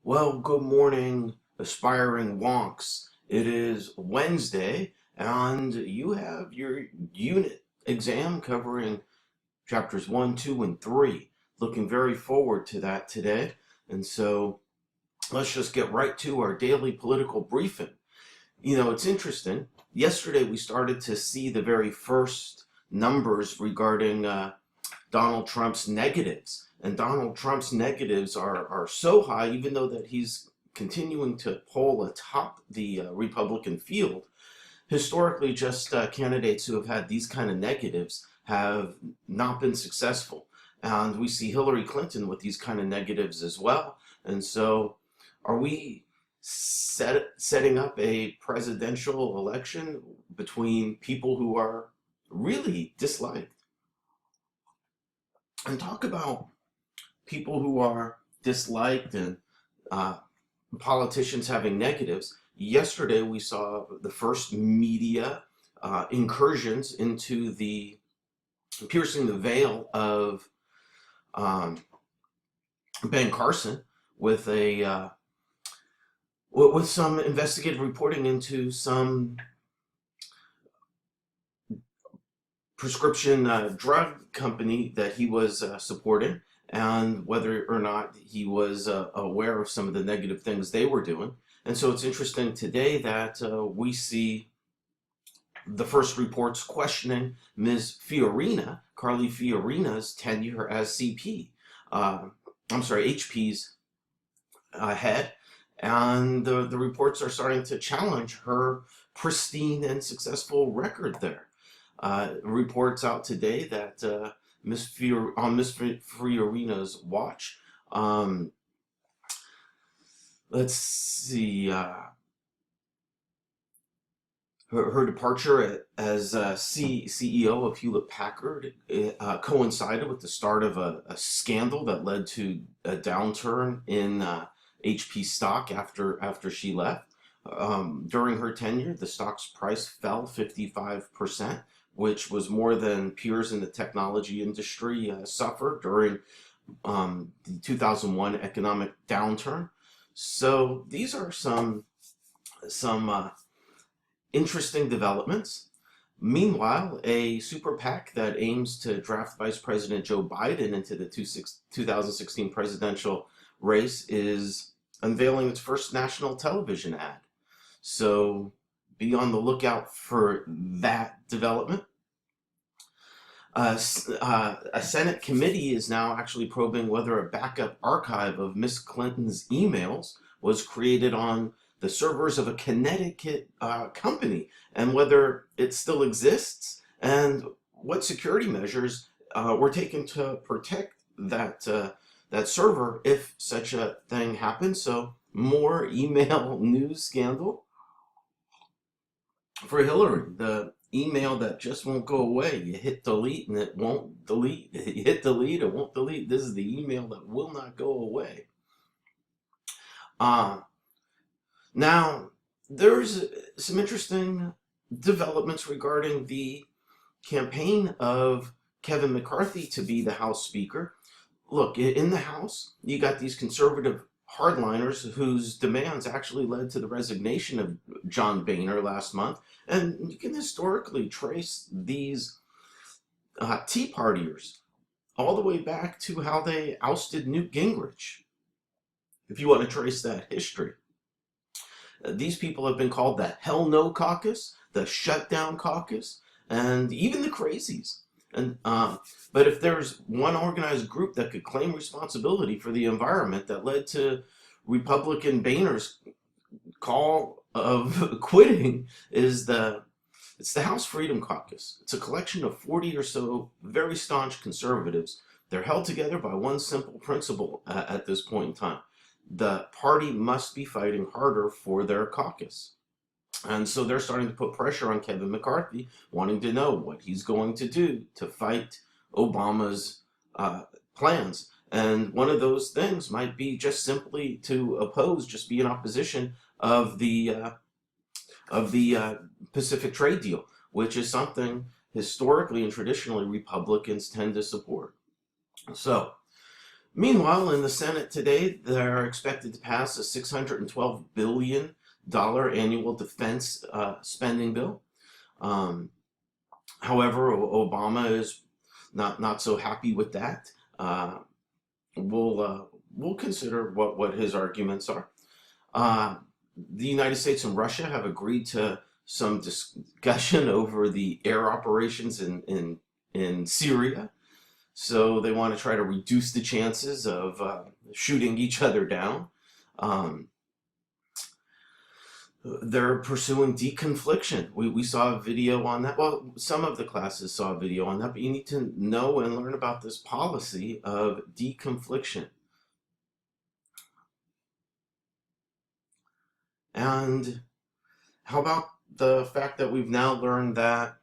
Well, good morning, aspiring wonks. It is Wednesday, and you have your unit exam covering chapters 1, 2, and 3. Looking very forward to that today. And so let's just get right to our daily political briefing. It's interesting. Yesterday we started to see the very first numbers regarding Donald Trump's negatives. And Donald Trump's negatives are so high, even though that he's continuing to poll atop the Republican field. Historically, just candidates who have had these kind of negatives have not been successful. And we see Hillary Clinton with these kind of negatives as well. And so, are we setting up a presidential election between people who are really disliked? And talk about people who are disliked and uh, politicians having negatives. Yesterday, we saw the first media incursions into the piercing the veil of um, Ben Carson with a with some investigative reporting into some prescription drug company that he was supporting, and whether or not he was aware of some of the negative things they were doing. And so it's interesting today that we see the first reports questioning Ms. Fiorina, Carly Fiorina's tenure as CP. HP's head. And the reports are starting to challenge her pristine and successful record there. Reports out today that on Miss Fiorina's watch, let's see, her departure as CEO of Hewlett Packard coincided with the start of a scandal that led to a downturn in HP stock after she left. During her tenure, the stock's price fell 55%, which was more than peers in the technology industry suffered during the 2001 economic downturn. So these are some interesting developments. Meanwhile, a super PAC that aims to draft Vice President Joe Biden into the 2016 presidential race is unveiling its first national television ad. So be on the lookout for that development. A Senate committee is now actually probing whether a backup archive of Miss Clinton's emails was created on the servers of a Connecticut company, and whether it still exists, and what security measures were taken to protect that server if such a thing happens. So more email news scandal for Hillary. The email that just won't go away. You hit delete and it won't delete. You hit delete, it won't delete. This is the email that will not go away. Now, there's some interesting developments regarding the campaign of Kevin McCarthy to be the House Speaker. Look, in the House, you got these conservative hardliners whose demands actually led to the resignation of John Boehner last month. And you can historically trace these Tea Partiers all the way back to how they ousted Newt Gingrich, if you want to trace that history. These people have been called the Hell No Caucus, the Shutdown Caucus, and even the Crazies. And but if there's one organized group that could claim responsibility for the environment that led to Republican Boehner's call of quitting, it's the House Freedom Caucus. It's a collection of 40 or so very staunch conservatives. They're held together by one simple principle at this point in time. The party must be fighting harder for their caucus. And so they're starting to put pressure on Kevin McCarthy, wanting to know what he's going to do to fight Obama's plans. And one of those things might be just simply to oppose, just be in opposition of the Pacific trade deal, which is something historically and traditionally Republicans tend to support. So Meanwhile, in the Senate today, they're expected to pass a $612 billion annual defense spending bill. However, Obama is not so happy with that. We'll consider what his arguments are. The United States and Russia have agreed to some discussion over the air operations in Syria. So they want to try to reduce the chances of shooting each other down. They're pursuing deconfliction. We saw a video on that. Well, some of the classes saw a video on that, but you need to know and learn about this policy of deconfliction. And how about the fact that we've now learned that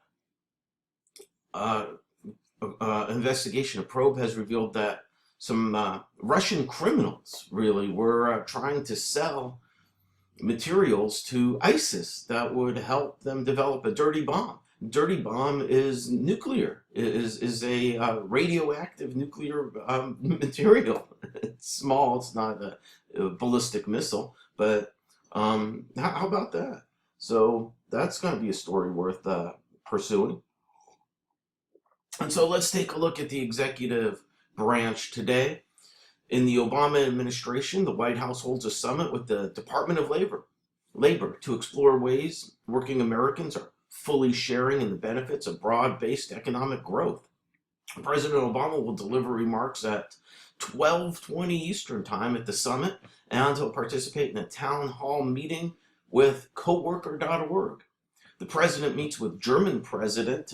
investigation, a probe has revealed that some Russian criminals really were trying to sell materials to ISIS that would help them develop a dirty bomb. Dirty bomb is nuclear, is a radioactive nuclear material. It's small, it's not a ballistic missile, but how about that? So that's going to be a story worth pursuing. And so let's take a look at the executive branch today. In the Obama administration, the White House holds a summit with the Department of Labor to explore ways working Americans are fully sharing in the benefits of broad-based economic growth. President Obama will deliver remarks at 12:20 Eastern Time at the summit, and he'll participate in a town hall meeting with coworker.org. The president meets with German president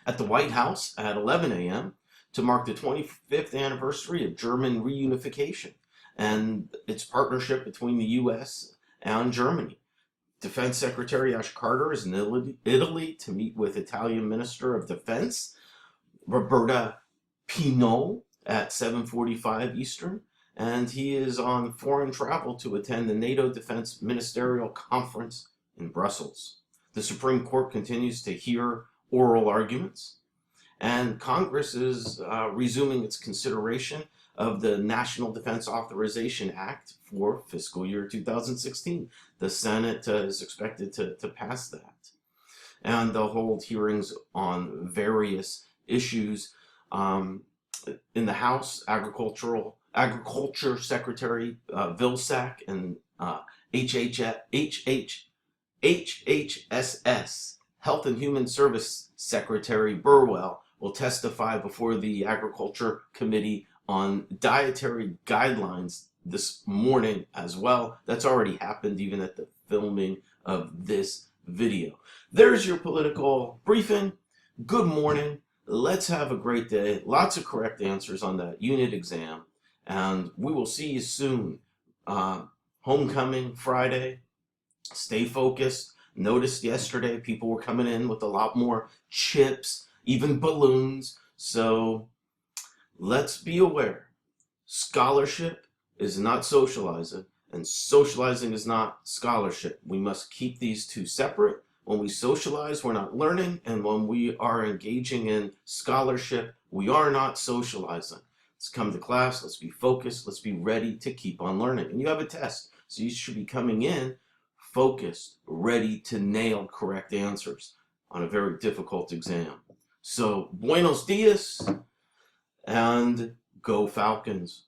at the White House at 11 a.m. to mark the 25th anniversary of German reunification and its partnership between the U.S. and Germany. Defense Secretary Ash Carter is in Italy to meet with Italian Minister of Defense Roberta Pinot at 7:45 Eastern, and he is on foreign travel to attend the NATO Defense Ministerial Conference in Brussels. The Supreme Court continues to hear oral arguments, and Congress is resuming its consideration of the National Defense Authorization Act for fiscal year 2016. The Senate is expected to pass that. And they'll hold hearings on various issues. In the House, Agriculture Secretary Vilsack and HHSS, Health and Human Service Secretary Burwell, will testify before the Agriculture Committee on dietary guidelines this morning as well. That's already happened even at the filming of this video. There's your political briefing. Good morning. Let's have a great day. Lots of correct answers on that unit exam. And we will see you soon. Homecoming Friday. Stay focused. Noticed yesterday people were coming in with a lot more chips, even balloons. So let's be aware. Scholarship is not socializing, and socializing is not scholarship. We must keep these two separate. When we socialize, we're not learning, and when we are engaging in scholarship, we are not socializing. Let's come to class, let's be focused, let's be ready to keep on learning. And you have a test, so you should be coming in focused, ready to nail correct answers on a very difficult exam. So, buenos dias, and go Falcons.